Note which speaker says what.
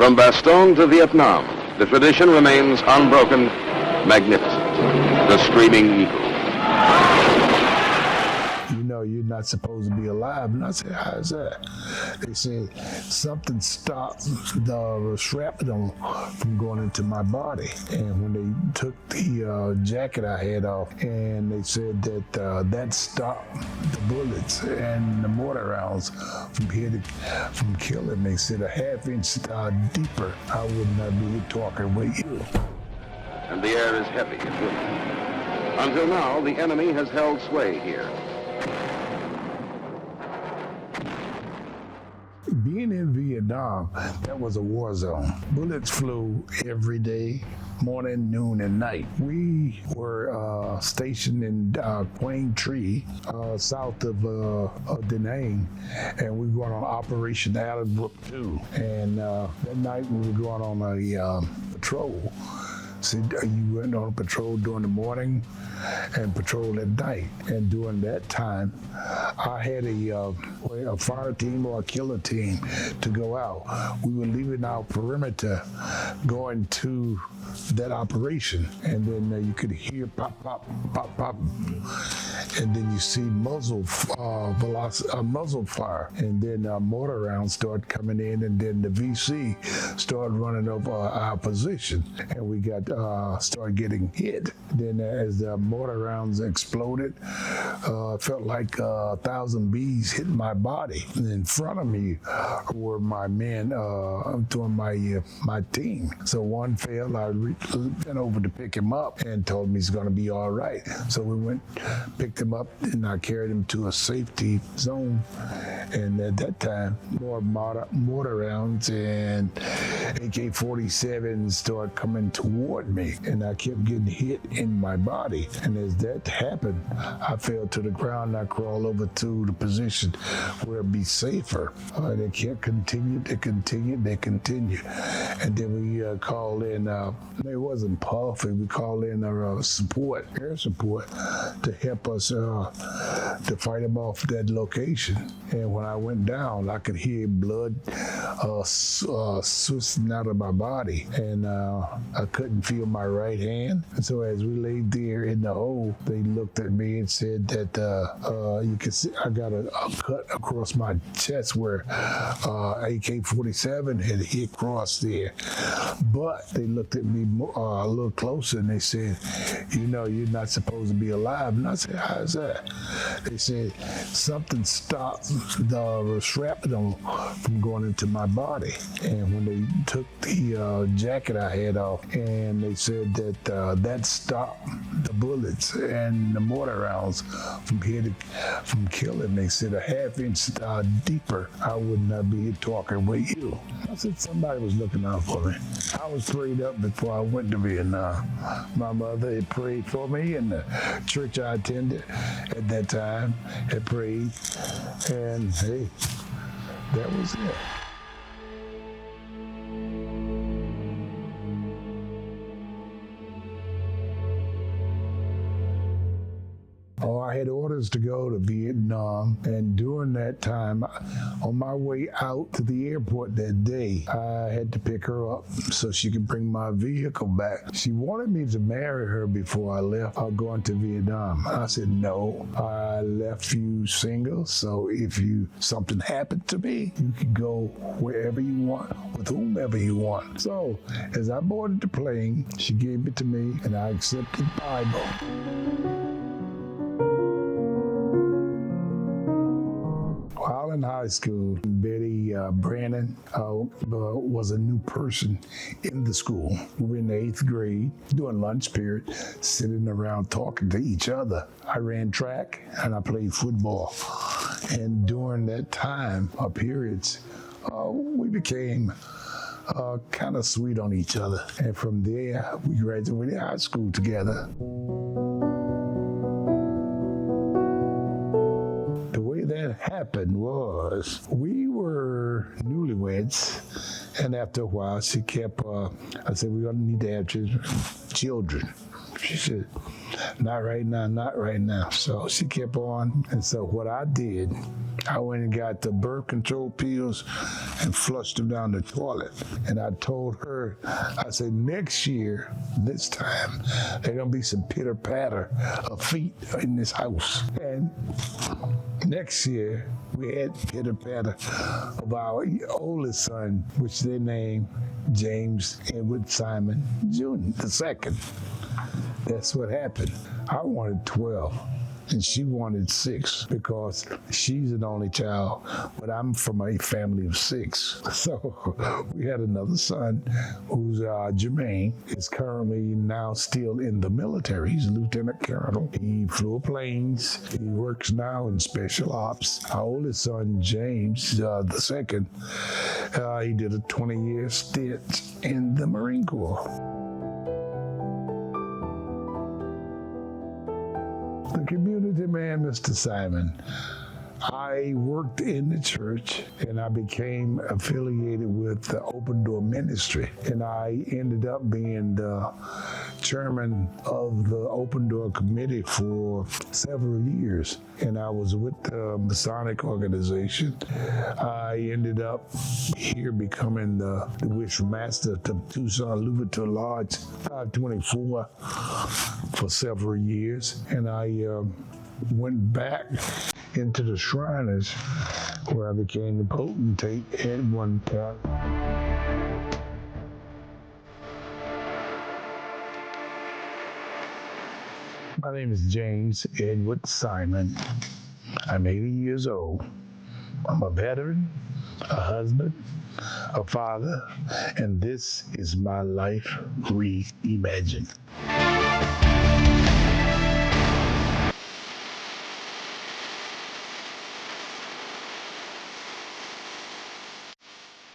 Speaker 1: From Bastogne to Vietnam, the tradition remains unbroken, magnificent. The Screaming Eagle.
Speaker 2: You know, you're not supposed to be alive. And I said, how's that? They said something stopped the shrapnel from going into my body. And when they took the jacket I had off, and they said that that stopped the bullets and the mortar rounds from killing me. Said a half-inch deeper, I would not be talking with you.
Speaker 1: And the air is heavy and windy. Until now, the enemy has held sway here.
Speaker 2: Being in Vietnam, that was a war zone. Bullets flew every day, morning, noon, and night. We were stationed in Quang Tri, south of Da Nang, and we were going on Operation Allenbrook 2. And that night we were going on a patrol. So you went on patrol during the morning and patrol at night. And during that time, I had a fire team or a killer team to go out. We were leaving our perimeter, going to that operation. And then you could hear pop, pop, pop, pop. And then you see muzzle fire. And then mortar rounds start coming in, and then the VC started running over our position. And we got started getting hit. Then as the mortar rounds exploded, felt like 1,000 bees hit my body. And in front of me were my men doing my team. So one fell, I went over to pick him up and told him he's gonna be all right. So we went, picked him up, and I carried him to a safety zone. And at that time, more mortar rounds and AK-47s started coming toward me. And I kept getting hit in my body. And as that happened, I fell to the ground and I crawled over to the position where it'd be safer. They kept continued. And then we called in, it wasn't puffing, we called in our support, air support, to help us to fight them off that location. And when I went down, I could hear blood swishing out of my body. And I couldn't feel my right hand. And so as we laid there in the hole, they looked at me and said that you can see I got a cut across my chest where AK-47 had hit across there. But they looked at me a little closer and they said, you know, you're not supposed to be alive. And I said, how's that? They said something stopped the shrapnel from going into my body. And when they took the jacket I had off, and they said that that stopped the bullets and the mortar rounds from killing me. Said a half-inch deeper, I would not be talking with you. I said somebody was looking out for me. I was prayed up before I went to Vietnam. My mother had prayed for me, and the church I attended at that time had prayed, and hey, that was it. I had orders to go to Vietnam, and during that time, on my way out to the airport that day, I had to pick her up so she could bring my vehicle back. She wanted me to marry her before I left going to Vietnam. I said, no, I left you single, so if something happened to me, you could go wherever you want, with whomever you want. So as I boarded the plane, she gave it to me, and I accepted the Bible. While in high school, Betty Brannon was a new person in the school. We were in the 8th grade, doing lunch period, sitting around talking to each other. I ran track and I played football. And during that time, our periods, we became kind of sweet on each other. And from there, we graduated high school together. That happened was we were newlyweds, and after a while she kept I said, we're gonna need to have children. She said, not right now, not right now. So she kept on, and so what I did I went and got the birth control pills and flushed them down the toilet. And I told her, I said, next year, this time, there's gonna be some pitter patter of feet in this house. And next year, we had pitter patter of our oldest son, which they named James Edward Simon Jr. II. That's what happened. I wanted 12. And she wanted 6 because she's an only child, but I'm from a family of 6. So we had another son who's Jermaine, is currently now still in the military. He's a lieutenant colonel. He flew planes. He works now in special ops. Our oldest son, James the second, he did a 20-year stint in the Marine Corps. The community man, Mr. Simon. I worked in the church and I became affiliated with the Open Door Ministry. And I ended up being the chairman of the Open Door Committee for several years. And I was with the Masonic organization. I ended up here becoming the wish master to Tucson Louverture Lodge 524 for several years. And I went back into the Shriners, where I became the potentate at one point. My name is James Edward Simon. I'm 80 years old. I'm a veteran, a husband, a father, and this is my life reimagined.